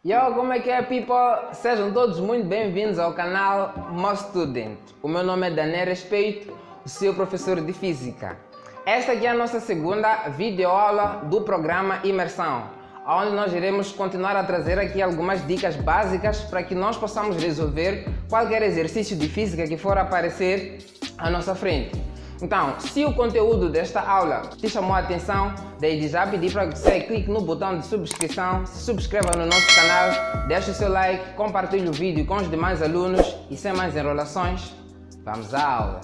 Yo, como é que é, people? Sejam todos muito bem-vindos ao canal Most Student. O meu nome é Daniel Respeito, o seu professor de Física. Esta aqui é a nossa segunda videoaula do programa Imersão, onde nós iremos continuar a trazer aqui algumas dicas básicas para que nós possamos resolver qualquer exercício de física que for aparecer à nossa frente. Então, se o conteúdo desta aula te chamou a atenção, desde já pedir para que você clique no botão de subscrição, se subscreva no nosso canal, deixe o seu like, compartilhe o vídeo com os demais alunos e sem mais enrolações, vamos à aula!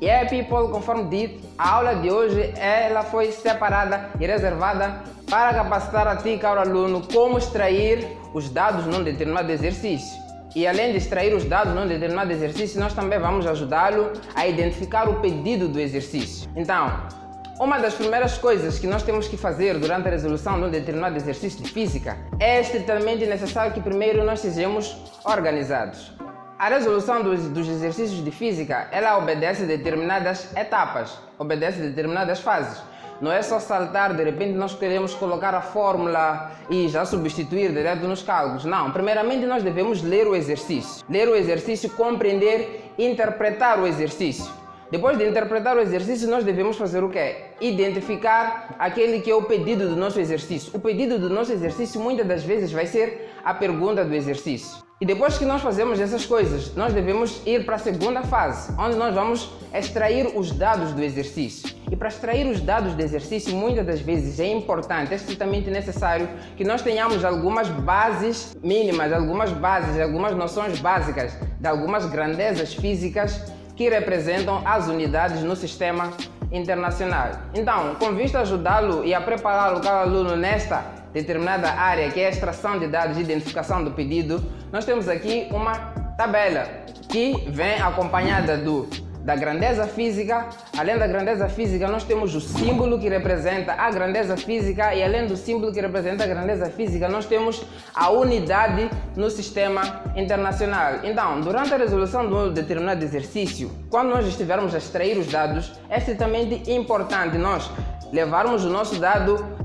E aí, people, conforme dito, a aula de hoje ela foi separada e reservada para capacitar a ti, caro aluno, como extrair os dados num determinado exercício. E além de extrair os dados num determinado exercício, nós também vamos ajudá-lo a identificar o pedido do exercício. Então, uma das primeiras coisas que nós temos que fazer durante a resolução de um determinado exercício de física é estritamente necessário que primeiro nós sejamos organizados. A resolução dos exercícios de física, ela obedece determinadas etapas, obedece determinadas fases. Não é só saltar, de repente nós queremos colocar a fórmula e já substituir direto nos cálculos. Não, primeiramente nós devemos ler o exercício. Ler o exercício, compreender, interpretar o exercício. Depois de interpretar o exercício, nós devemos fazer o quê? Identificar aquele que é o pedido do nosso exercício. O pedido do nosso exercício muitas das vezes vai ser a pergunta do exercício. E depois que nós fazemos essas coisas, nós devemos ir para a segunda fase, onde nós vamos extrair os dados do exercício. E para extrair os dados do exercício, muitas das vezes é importante, é estritamente necessário que nós tenhamos algumas bases mínimas, algumas noções básicas de algumas grandezas físicas que representam as unidades no sistema internacional. Então, com vista a ajudá-lo e a preparar o cada aluno nesta determinada área, que é a extração de dados e identificação do pedido, nós temos aqui uma tabela que vem acompanhada da grandeza física. Além da grandeza física, nós temos o símbolo que representa a grandeza física e além do símbolo que representa a grandeza física, nós temos a unidade no sistema internacional. Então, durante a resolução de um determinado exercício, quando nós estivermos a extrair os dados, é extremamente importante nós levarmos o nosso dado,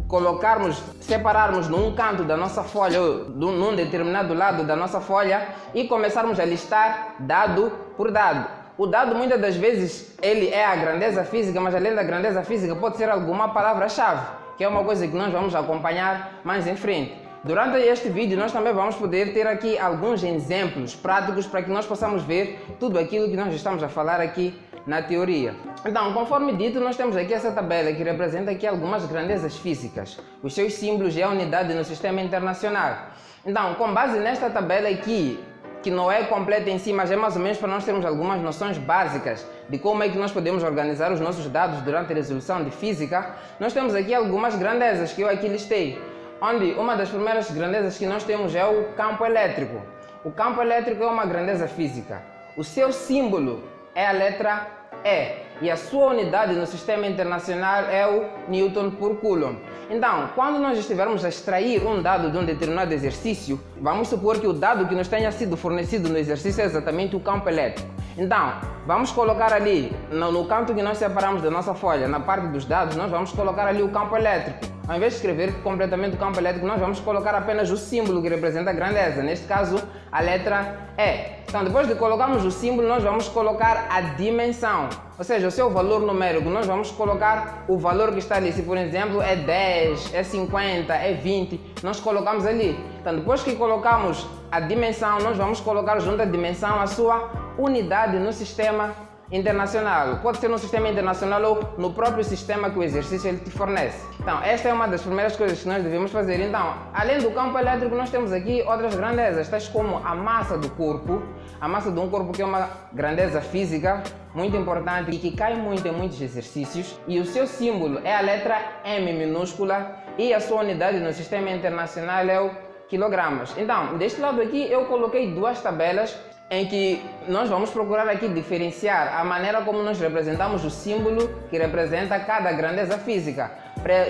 separarmos num canto da nossa folha, ou num determinado lado da nossa folha e começarmos a listar dado por dado. O dado muitas das vezes ele é a grandeza física, mas além da grandeza física pode ser alguma palavra-chave, que é uma coisa que nós vamos acompanhar mais em frente. Durante este vídeo nós também vamos poder ter aqui alguns exemplos práticos para que nós possamos ver tudo aquilo que nós estamos a falar aqui na teoria. Então, conforme dito, nós temos aqui essa tabela que representa aqui algumas grandezas físicas, os seus símbolos e a unidade no sistema internacional. Então, com base nesta tabela aqui, que não é completa em si, mas é mais ou menos para nós termos algumas noções básicas de como é que nós podemos organizar os nossos dados durante a resolução de física, nós temos aqui algumas grandezas que eu aqui listei, onde uma das primeiras grandezas que nós temos é o campo elétrico. O campo elétrico é uma grandeza física. O seu símbolo é a letra E e a sua unidade no sistema internacional é o Newton por Coulomb. Então, quando nós estivermos a extrair um dado de um determinado exercício, vamos supor que o dado que nos tenha sido fornecido no exercício é exatamente o campo elétrico. Então, vamos colocar ali, no canto que nós separamos da nossa folha, na parte dos dados, nós vamos colocar ali o campo elétrico. Ao invés de escrever completamente o campo elétrico, nós vamos colocar apenas o símbolo que representa a grandeza, neste caso, a letra E. Então, depois de colocarmos o símbolo, nós vamos colocar a dimensão, ou seja, o seu valor numérico. Nós vamos colocar o valor que está ali, se por exemplo é 10, é 50, é 20, nós colocamos ali. Então, depois que colocamos a dimensão, nós vamos colocar junto à dimensão a sua unidade no sistema internacional. Pode ser no sistema internacional ou no próprio sistema que o exercício ele te fornece. Então, esta é uma das primeiras coisas que nós devemos fazer. Então, além do campo elétrico, nós temos aqui outras grandezas, tais como a massa do corpo. A massa de um corpo que é uma grandeza física muito importante e que cai muito em muitos exercícios. E o seu símbolo é a letra M minúscula e a sua unidade no sistema internacional é o quilogramas. Então, deste lado aqui eu coloquei duas tabelas em que nós vamos procurar aqui diferenciar a maneira como nós representamos o símbolo que representa cada grandeza física,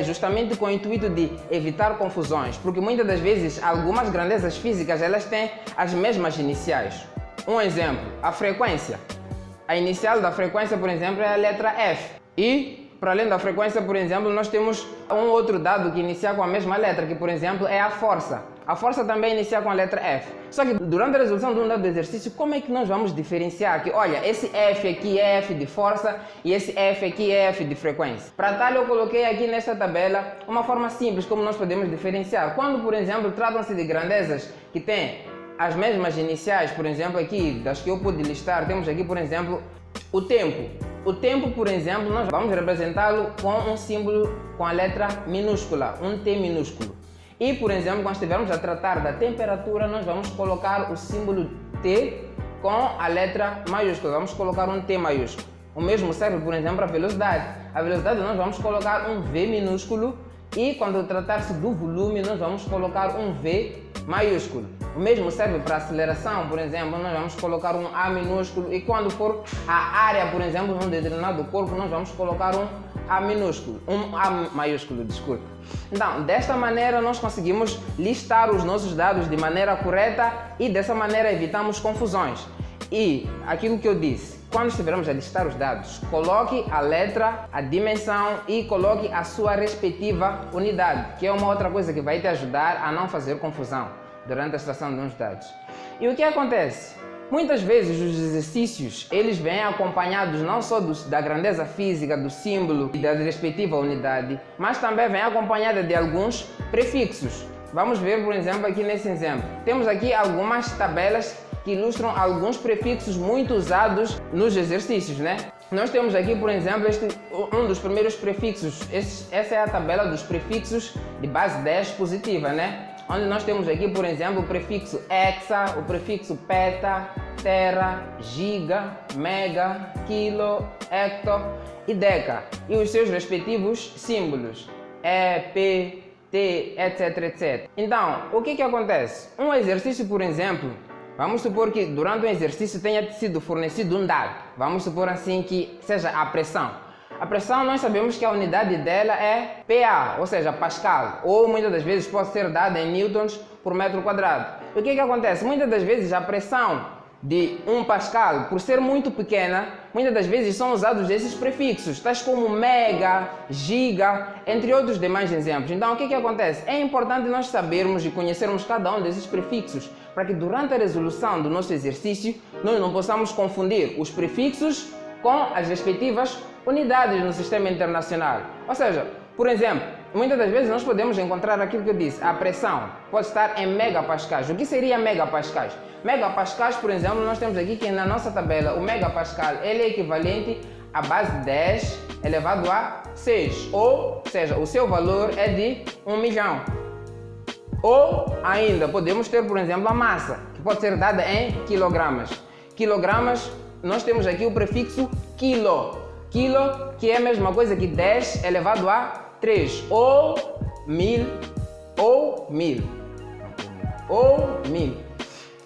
justamente com o intuito de evitar confusões, porque muitas das vezes algumas grandezas físicas elas têm as mesmas iniciais. Um exemplo, a frequência. A inicial da frequência, por exemplo, é a letra F. E, para além da frequência, por exemplo, nós temos um outro dado que inicia com a mesma letra, que, por exemplo, é a força. A força também inicia com a letra F. Só que durante a resolução de um dado exercício, como é que nós vamos diferenciar que, olha, esse F aqui é F de força e esse F aqui é F de frequência? Para tal, eu coloquei aqui nesta tabela uma forma simples como nós podemos diferenciar. Quando, por exemplo, tratam-se de grandezas que têm as mesmas iniciais, por exemplo, aqui das que eu pude listar, temos aqui, por exemplo, o tempo. O tempo, por exemplo, nós vamos representá-lo com um símbolo com a letra minúscula, um T minúsculo. E, por exemplo, quando estivermos a tratar da temperatura, nós vamos colocar o símbolo T com a letra maiúscula. Vamos colocar um T maiúsculo. O mesmo serve, por exemplo, para a velocidade. A velocidade nós vamos colocar um V minúsculo e, quando tratar-se do volume, nós vamos colocar um V maiúsculo. O mesmo serve para a aceleração, por exemplo, nós vamos colocar um A minúsculo e quando for a área, por exemplo, de um determinado corpo, nós vamos colocar um A minúsculo, um A maiúsculo, desculpe. Então, desta maneira nós conseguimos listar os nossos dados de maneira correta e dessa maneira evitamos confusões. E aquilo que eu disse, quando estivermos a listar os dados, coloque a letra, a dimensão e coloque a sua respectiva unidade, que é uma outra coisa que vai te ajudar a não fazer confusão durante a extração de uns dados. E o que acontece? Muitas vezes os exercícios, eles vêm acompanhados não só da grandeza física, do símbolo e da respectiva unidade, mas também vêm acompanhada de alguns prefixos. Vamos ver, por exemplo, aqui nesse exemplo. Temos aqui algumas tabelas que ilustram alguns prefixos muito usados nos exercícios, né? Nós temos aqui, por exemplo, um dos primeiros prefixos. Essa é a tabela dos prefixos de base 10 positiva, né? Onde nós temos aqui, por exemplo, o prefixo hexa, o prefixo peta, tera, giga, mega, quilo, hecto e deca. E os seus respectivos símbolos, E, P, T, etc, etc. Então, o que acontece? Um exercício, por exemplo, vamos supor que durante um exercício tenha sido fornecido um dado. Vamos supor assim que seja a pressão. A pressão, nós sabemos que a unidade dela é PA, ou seja, Pascal, ou muitas das vezes pode ser dada em newtons por metro quadrado. E o que acontece? Muitas das vezes a pressão de 1 Pascal, por ser muito pequena, muitas das vezes são usados esses prefixos, tais como mega, giga, entre outros demais exemplos. Então, o que acontece? É importante nós sabermos e conhecermos cada um desses prefixos, para que durante a resolução do nosso exercício, nós não possamos confundir os prefixos com as respectivas unidades no sistema internacional. Ou seja, por exemplo, muitas das vezes nós podemos encontrar aquilo que eu disse, a pressão pode estar em megapascais. O que seria megapascais? Megapascais, por exemplo, nós temos aqui que na nossa tabela o megapascal ele é equivalente a base 10 elevado a 6, ou seja, o seu valor é de 1 milhão. Ou ainda podemos ter, por exemplo, a massa, que pode ser dada em quilogramas. Quilogramas, nós temos aqui o prefixo quilo. Quilo, que é a mesma coisa que 10 elevado a 3, ou 1000, ou 1000, ou 1000.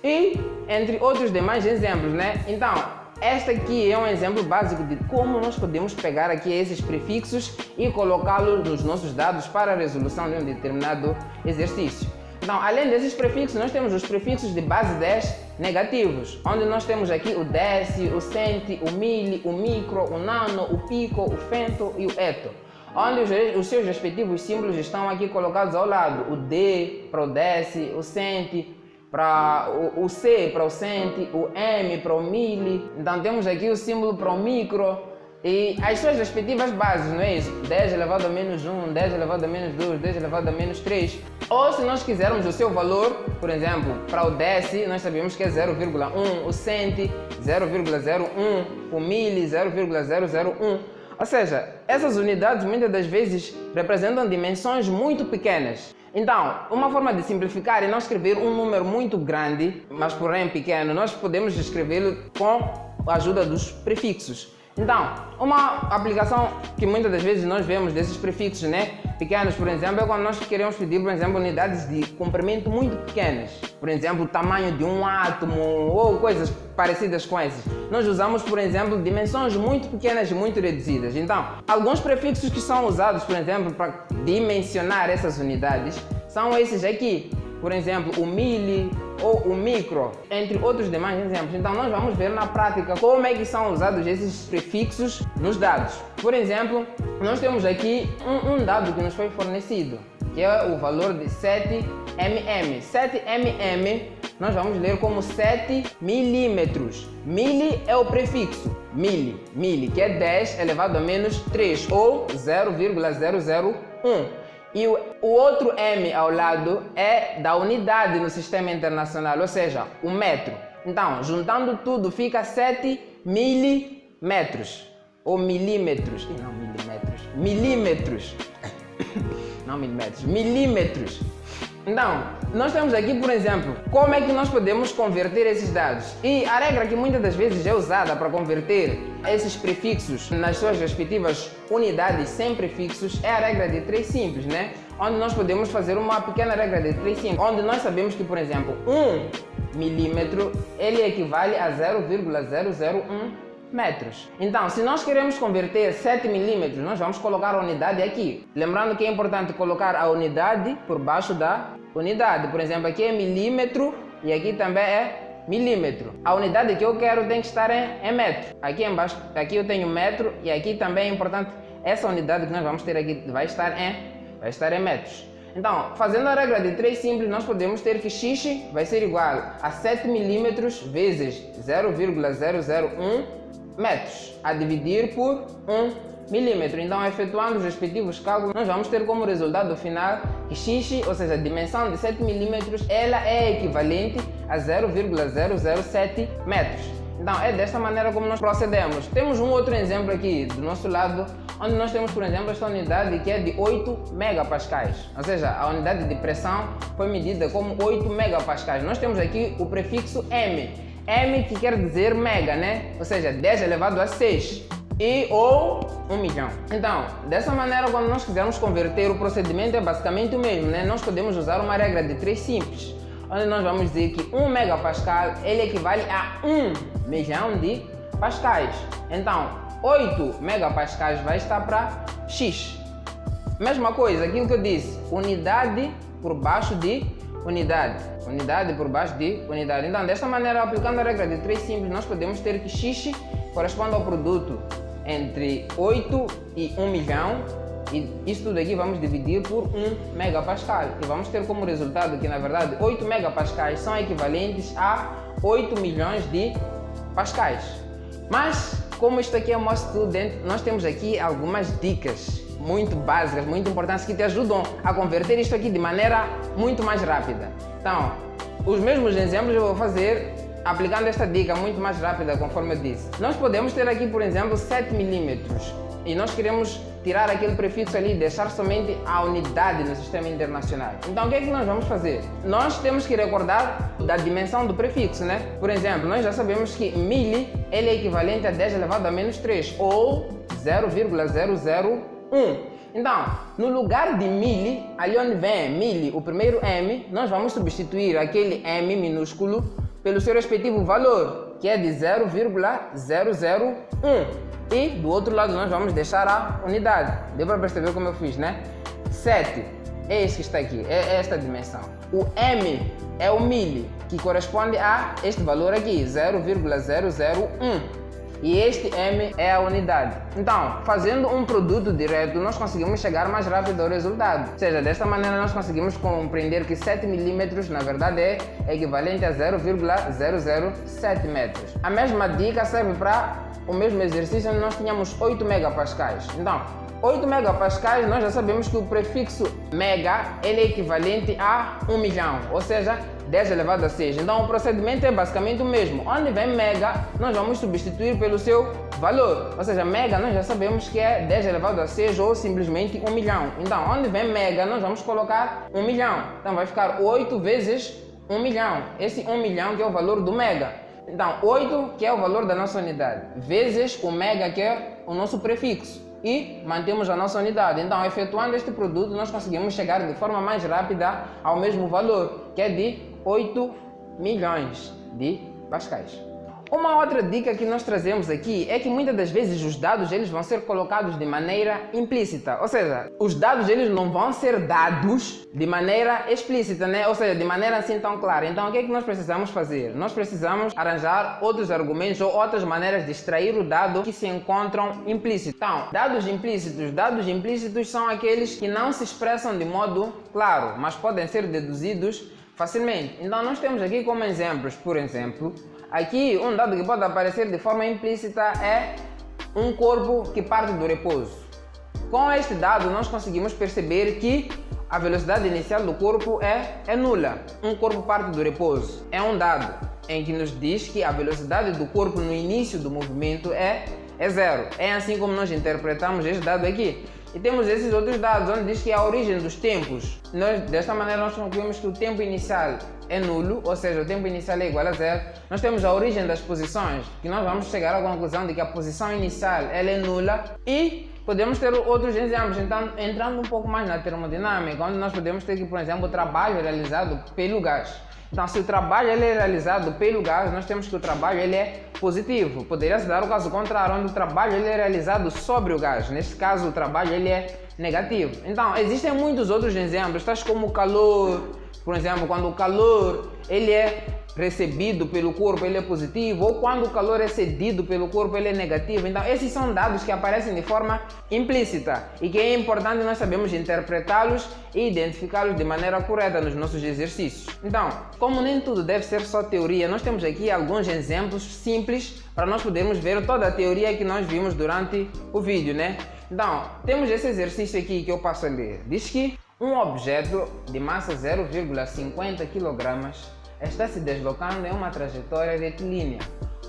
E entre outros demais exemplos, né? Então, este aqui é um exemplo básico de como nós podemos pegar aqui esses prefixos e colocá-los nos nossos dados para a resolução de um determinado exercício. Então, além desses prefixos, nós temos os prefixos de base 10 negativos, onde nós temos aqui o deci, o centi, o mili, o micro, o nano, o pico, o fento e o eto, onde os seus respectivos símbolos estão aqui colocados ao lado. O D para o deci, o centi, para o C para o centi, o M para o mili. Então temos aqui o símbolo para o micro e as suas respectivas bases, não é isso? 10 elevado a menos 1, 10 elevado a menos 2, 10 elevado a menos 3. Ou se nós quisermos o seu valor, por exemplo, para o deci, nós sabemos que é 0,1, o centi 0,01, o mili 0,001. Ou seja, essas unidades muitas das vezes representam dimensões muito pequenas. Então, uma forma de simplificar é não escrever um número muito grande, mas porém pequeno. Nós podemos escrevê-lo com a ajuda dos prefixos. Então, uma aplicação que muitas das vezes nós vemos desses prefixos, né, pequenos, por exemplo, é quando nós queremos pedir, por exemplo, unidades de comprimento muito pequenas. Por exemplo, o tamanho de um átomo ou coisas parecidas com essas. Nós usamos, por exemplo, dimensões muito pequenas e muito reduzidas. Então, alguns prefixos que são usados, por exemplo, para dimensionar essas unidades são esses aqui. por exemplo, o mili ou o micro, entre outros demais exemplos. Então nós vamos ver na prática como é que são usados esses prefixos nos dados. Por exemplo, nós temos aqui um dado que nos foi fornecido, que é o valor de 7 mm. 7 mm nós vamos ler como 7 milímetros. Mili é o prefixo, mili, que é 10 elevado a menos 3 ou 0,001. E o outro M ao lado é da unidade no sistema internacional, ou seja, o metro. Então, juntando tudo, fica 7 milímetros. Ou milímetros. Não, milímetros. Milímetros. Não milímetros. Milímetros. Então, nós temos aqui, por exemplo, como é que nós podemos converter esses dados. E a regra que muitas das vezes é usada para converter esses prefixos nas suas respectivas unidades sem prefixos é a regra de 3 simples, né? Onde nós podemos fazer uma pequena regra de 3 simples, onde nós sabemos que, por exemplo, 1 milímetro, ele equivale a 0,001 metros. Então, se nós queremos converter 7 milímetros, nós vamos colocar a unidade aqui. Lembrando que é importante colocar a unidade por baixo da unidade. Por exemplo, aqui é milímetro e aqui também é milímetro. A unidade que eu quero tem que estar em metro. Aqui embaixo, aqui eu tenho metro e aqui também é importante, essa unidade que nós vamos ter aqui vai estar em metros. Então, fazendo a regra de 3 simples, nós podemos ter que x vai ser igual a 7 milímetros vezes 0,001 metros, a dividir por 1 milímetro. Então, efetuando os respectivos cálculos, nós vamos ter como resultado final que x, ou seja, a dimensão de 7 milímetros, ela é equivalente a 0,007 metros. Então, é desta maneira como nós procedemos. Temos um outro exemplo aqui do nosso lado, onde nós temos, por exemplo, esta unidade que é de 8 megapascais. Ou seja, a unidade de pressão foi medida como 8 megapascais. Nós temos aqui o prefixo M. M que quer dizer mega, né? Ou seja, 10 elevado a 6 ou 1 milhão. Então, dessa maneira, quando nós quisermos converter, o procedimento é basicamente o mesmo, né? Nós podemos usar uma regra de 3 simples, onde nós vamos dizer que 1 megapascal ele equivale a 1 milhão de pascais. Então, 8 megapascais vai estar para X. Mesma coisa, aquilo que eu disse, unidade por baixo de unidade. Unidade por baixo de unidade. Então, desta maneira, aplicando a regra de 3 simples, nós podemos ter que X corresponde ao produto entre 8 e 1 milhão. E isso tudo aqui vamos dividir por 1 megapascal. E vamos ter como resultado que, na verdade, 8 megapascais são equivalentes a 8 milhões de pascais. Mas, como isto aqui é o nosso student, nós temos aqui algumas dicas muito básicas, muito importantes, que te ajudam a converter isto aqui de maneira muito mais rápida. Então, os mesmos exemplos eu vou fazer aplicando esta dica muito mais rápida, conforme eu disse. Nós podemos ter aqui, por exemplo, 7 milímetros e nós queremos tirar aquele prefixo ali e deixar somente a unidade no sistema internacional. Então, o que é que nós vamos fazer? Nós temos que recordar da dimensão do prefixo, né? Por exemplo, nós já sabemos que mili ele é equivalente a 10 elevado a menos 3 ou 0,001. Então, no lugar de mili, ali onde vem mili, o primeiro M, nós vamos substituir aquele M minúsculo pelo seu respectivo valor, que é de 0,001. E do outro lado nós vamos deixar a unidade. Deu para perceber como eu fiz, né? 7 é este que está aqui, é esta dimensão. O M é o mili, que corresponde a este valor aqui, 0,001. E este M é a unidade. Então, fazendo um produto direto, nós conseguimos chegar mais rápido ao resultado. Ou seja, desta maneira nós conseguimos compreender que 7 milímetros, na verdade, é equivalente a 0,007 metros. A mesma dica serve para o mesmo exercício onde nós tínhamos 8 megapascais. Então, 8 megapascais, nós já sabemos que o prefixo mega ele é equivalente a 1 milhão, ou seja, 10 elevado a 6. Então o procedimento é basicamente o mesmo. Onde vem mega, nós vamos substituir pelo seu valor. Ou seja, mega nós já sabemos que é 10 elevado a 6 ou simplesmente 1 milhão. Então, onde vem mega, nós vamos colocar 1 milhão. Então vai ficar 8 vezes 1 milhão. Esse 1 milhão que é o valor do mega. Então, 8 que é o valor da nossa unidade, vezes o mega que é o nosso prefixo. E mantemos a nossa unidade. Então, efetuando este produto, nós conseguimos chegar de forma mais rápida ao mesmo valor, que é de 8 milhões de pascais. Uma outra dica que nós trazemos aqui é que muitas das vezes os dados eles vão ser colocados de maneira implícita, ou seja, os dados eles não vão ser dados de maneira explícita, né? Ou seja, de maneira assim tão clara. Então o que é que nós precisamos fazer? Nós precisamos arranjar outros argumentos ou outras maneiras de extrair o dado que se encontram implícitos. Então, dados implícitos são aqueles que não se expressam de modo claro, mas podem ser deduzidos facilmente. Então nós temos aqui como exemplos, por exemplo, aqui um dado que pode aparecer de forma implícita é um corpo que parte do repouso. Com este dado nós conseguimos perceber que a velocidade inicial do corpo é nula. Um corpo parte do repouso é um dado em que nos diz que a velocidade do corpo no início do movimento é zero. É assim como nós interpretamos este dado aqui. E temos esses outros dados onde diz que a origem dos tempos. Desta maneira nós concluímos que o tempo inicial é nulo, ou seja, o tempo inicial é igual a zero. Nós temos a origem das posições, que nós vamos chegar à conclusão de que a posição inicial ela é nula. E podemos ter outros exemplos, então entrando um pouco mais na termodinâmica, onde nós podemos ter que, por exemplo, o trabalho realizado pelo gás. Então, se o trabalho ele é realizado pelo gás, nós temos que o trabalho ele é positivo. Poderia se dar o caso contrário, onde o trabalho ele é realizado sobre o gás. Neste caso, o trabalho ele é negativo. Então, existem muitos outros exemplos, tais como o calor. Por exemplo, quando o calor ele é recebido pelo corpo, ele é positivo, ou quando o calor é cedido pelo corpo, ele é negativo. Então, esses são dados que aparecem de forma implícita e que é importante nós sabermos interpretá-los e identificá-los de maneira correta nos nossos exercícios. Então, como nem tudo deve ser só teoria, nós temos aqui alguns exemplos simples para nós podermos ver toda a teoria que nós vimos durante o vídeo, né? Então, temos esse exercício aqui que eu passo a ler. Diz que um objeto de massa 0,50 kg está se deslocando em uma trajetória retilínea,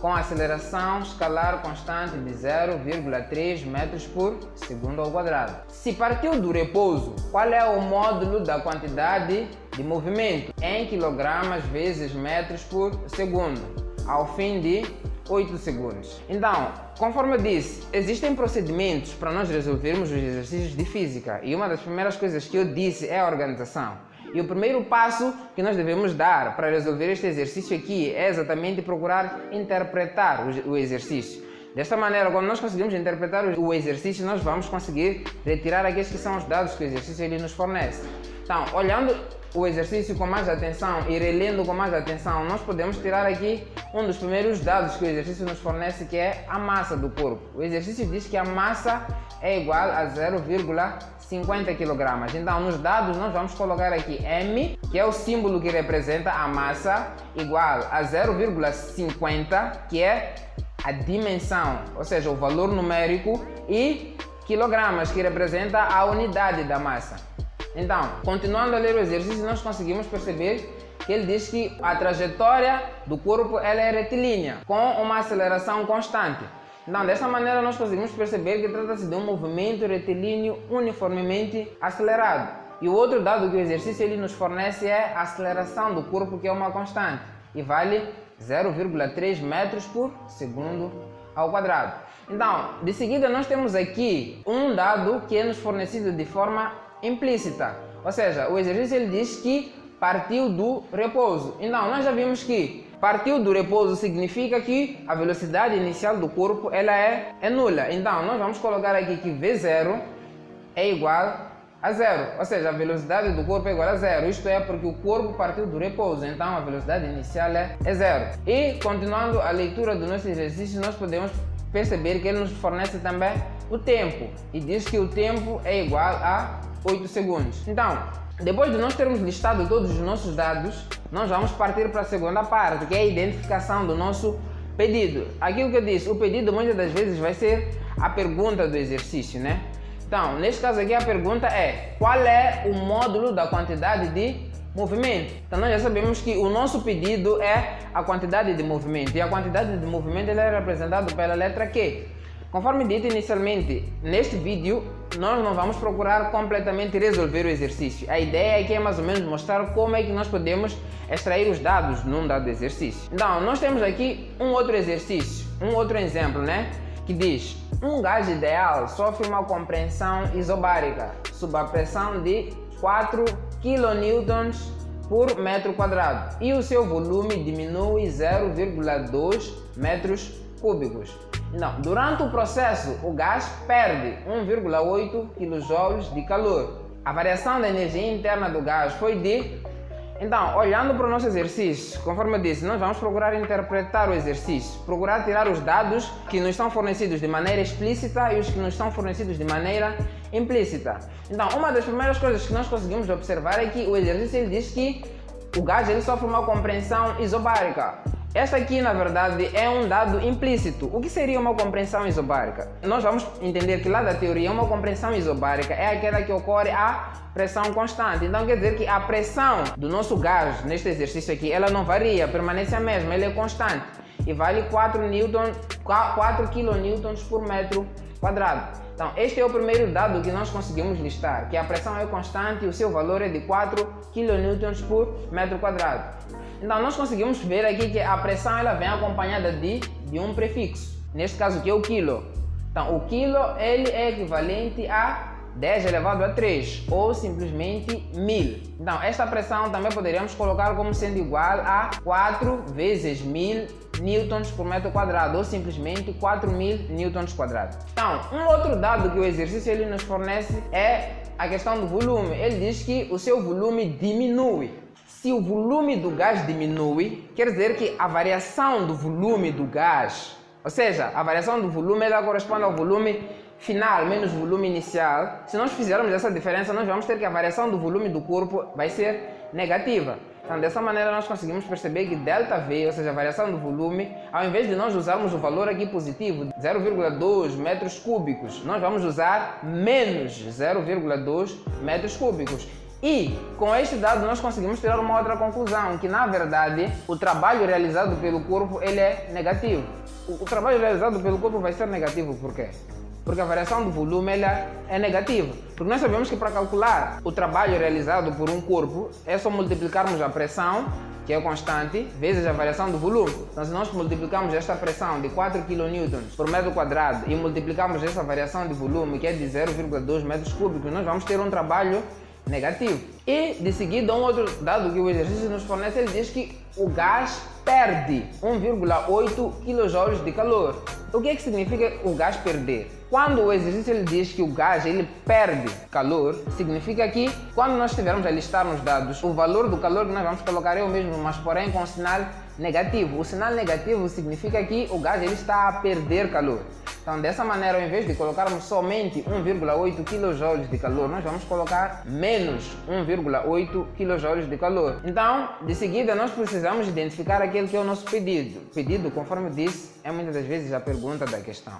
com aceleração escalar constante de 0,3 metros por segundo ao quadrado. Se partiu do repouso, qual é o módulo da quantidade de movimento em quilogramas vezes metros por segundo, ao fim de 8 segundos. Então, conforme eu disse, existem procedimentos para nós resolvermos os exercícios de física e uma das primeiras coisas que eu disse é a organização. E o primeiro passo que nós devemos dar para resolver este exercício aqui é exatamente procurar interpretar o exercício. Desta maneira, quando nós conseguimos interpretar o exercício, nós vamos conseguir retirar aqueles que são os dados que o exercício ele nos fornece. Então, olhando o exercício com mais atenção e relendo com mais atenção, nós podemos tirar aqui um dos primeiros dados que o exercício nos fornece, que é a massa do corpo. O exercício diz que a massa é igual a 0,50 kg. Então, nos dados nós vamos colocar aqui M, que é o símbolo que representa a massa, igual a 0,50, que é a dimensão, ou seja, o valor numérico, e quilogramas, que representa a unidade da massa. Então, continuando a ler o exercício, nós conseguimos perceber que ele diz que a trajetória do corpo ela é retilínea, com uma aceleração constante. Então, dessa maneira, nós conseguimos perceber que trata-se de um movimento retilíneo uniformemente acelerado. E o outro dado que o exercício ele nos fornece é a aceleração do corpo, que é uma constante, e vale 0,3 metros por segundo ao quadrado. Então, de seguida, nós temos aqui um dado que é nos fornecido de forma implícita, ou seja, o exercício ele diz que partiu do repouso. Então, nós já vimos que partiu do repouso significa que a velocidade inicial do corpo ela é nula. Então, nós vamos colocar aqui que V0 é igual a zero, ou seja, a velocidade do corpo é igual a zero. Isto é porque o corpo partiu do repouso, então a velocidade inicial é zero. E, continuando a leitura do nosso exercício, nós podemos perceber que ele nos fornece também o tempo, e diz que o tempo é igual a 8 segundos. Então, depois de nós termos listado todos os nossos dados, nós vamos partir para a segunda parte, que é a identificação do nosso pedido. Aquilo que eu disse, o pedido muitas das vezes vai ser a pergunta do exercício, né? Então, neste caso aqui a pergunta é: qual é o módulo da quantidade de movimento? Então nós já sabemos que o nosso pedido é a quantidade de movimento, e a quantidade de movimento ela é representada pela letra Q. Conforme dito inicialmente, neste vídeo nós não vamos procurar completamente resolver o exercício. A ideia aqui é mais ou menos mostrar como é que nós podemos extrair os dados num dado exercício. Então, nós temos aqui um outro exercício, um outro exemplo, né? Que diz: um gás ideal sofre uma compressão isobárica sob a pressão de 4 kN por metro quadrado e o seu volume diminui 0,2 metros cúbicos. Então, durante o processo, o gás perde 1,8 kJ de calor. A variação da energia interna do gás foi de... Então, olhando para o nosso exercício, conforme eu disse, nós vamos procurar interpretar o exercício, procurar tirar os dados que nos são fornecidos de maneira explícita e os que nos são fornecidos de maneira implícita. Então, uma das primeiras coisas que nós conseguimos observar é que o exercício ele diz que o gás ele sofre uma compressão isobárica. Esta aqui, na verdade, é um dado implícito. O que seria uma compressão isobárica? Nós vamos entender que lá da teoria, uma compressão isobárica é aquela que ocorre a pressão constante. Então, quer dizer que a pressão do nosso gás, neste exercício aqui, ela não varia, permanece a mesma, ela é constante. E vale 4 kN por metro quadrado. Então, este é o primeiro dado que nós conseguimos listar, que a pressão é constante e o seu valor é de 4 kN por metro quadrado. Então, nós conseguimos ver aqui que a pressão ela vem acompanhada de um prefixo, neste caso que é o quilo. Então, o quilo ele é equivalente a 10 elevado a 3 ou simplesmente 1000. Então, esta pressão também poderíamos colocar como sendo igual a 4 vezes 1000 newtons por metro quadrado ou simplesmente 4000 newtons quadrados. Então, um outro dado que o exercício ele nos fornece é a questão do volume. Ele diz que o seu volume diminui. Se o volume do gás diminui, quer dizer que a variação do volume do gás, ou seja, a variação do volume ela corresponde ao volume final menos o volume inicial. Se nós fizermos essa diferença, nós vamos ter que a variação do volume do corpo vai ser negativa. Então, dessa maneira nós conseguimos perceber que ΔV, ou seja, a variação do volume, ao invés de nós usarmos o valor aqui positivo, 0,2 metros cúbicos, nós vamos usar menos 0,2 metros cúbicos. E com este dado nós conseguimos tirar uma outra conclusão, que na verdade o trabalho realizado pelo corpo ele é negativo. O trabalho realizado pelo corpo vai ser negativo por quê? Porque a variação do volume ela é negativa. Porque nós sabemos que para calcular o trabalho realizado por um corpo é só multiplicarmos a pressão, que é constante, vezes a variação do volume. Então se nós multiplicarmos esta pressão de 4 kN por metro quadrado e multiplicarmos essa variação de volume, que é de 0,2 metros cúbicos, nós vamos ter um trabalho negativo. E de seguida um outro dado que o exercício nos fornece, ele diz que o gás perde 1,8 kJ de calor. O que é que significa o gás perder? Quando o exercício ele diz que o gás ele perde calor, significa que quando nós estivermos a listar nos dados, o valor do calor que nós vamos colocar é o mesmo, mas porém com sinal negativo. O sinal negativo significa que o gás ele está a perder calor. Então, dessa maneira, ao invés de colocarmos somente 1,8 kJ de calor, nós vamos colocar menos 1,8 kJ de calor. Então, de seguida, nós precisamos identificar aquele que é o nosso pedido. O pedido, conforme eu disse, é muitas das vezes a pergunta da questão.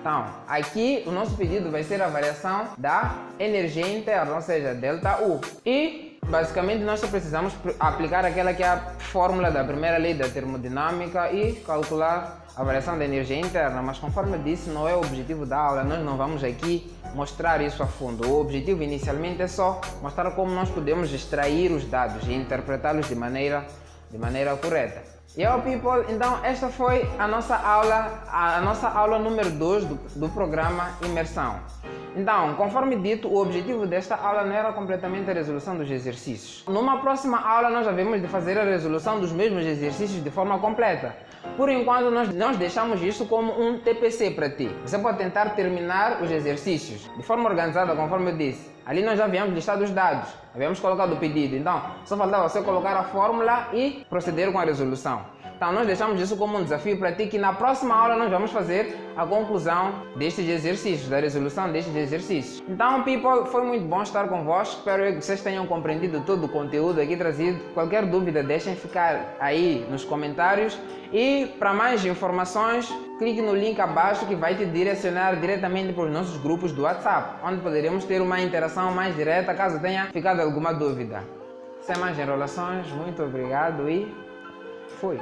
Então, aqui o nosso pedido vai ser a variação da energia interna, ou seja, ΔU. E basicamente nós só precisamos aplicar aquela que é a fórmula da primeira lei da termodinâmica e calcular a variação da energia interna, mas conforme eu disse, não é o objetivo da aula, nós não vamos aqui mostrar isso a fundo. O objetivo inicialmente é só mostrar como nós podemos extrair os dados e interpretá-los de maneira correta. Yo people, então esta foi a nossa aula número 2 do programa Imersão. Então, conforme dito, o objetivo desta aula não era completamente a resolução dos exercícios. Numa próxima aula nós havemos de fazer a resolução dos mesmos exercícios de forma completa. Por enquanto nós deixamos isso como um TPC para ti. Você pode tentar terminar os exercícios de forma organizada, conforme eu disse. Ali nós já havíamos listado os dados, havíamos colocado o pedido, então só faltava você colocar a fórmula e proceder com a resolução. Então nós deixamos isso como um desafio para ti, que na próxima aula nós vamos fazer a conclusão destes exercícios, da resolução destes exercícios. Então people, foi muito bom estar convosco, espero que vocês tenham compreendido todo o conteúdo aqui trazido. Qualquer dúvida deixem ficar aí nos comentários e para mais informações clique no link abaixo que vai te direcionar diretamente para os nossos grupos do WhatsApp, onde poderemos ter uma interação mais direta caso tenha ficado alguma dúvida. Sem mais enrolações, muito obrigado e fui!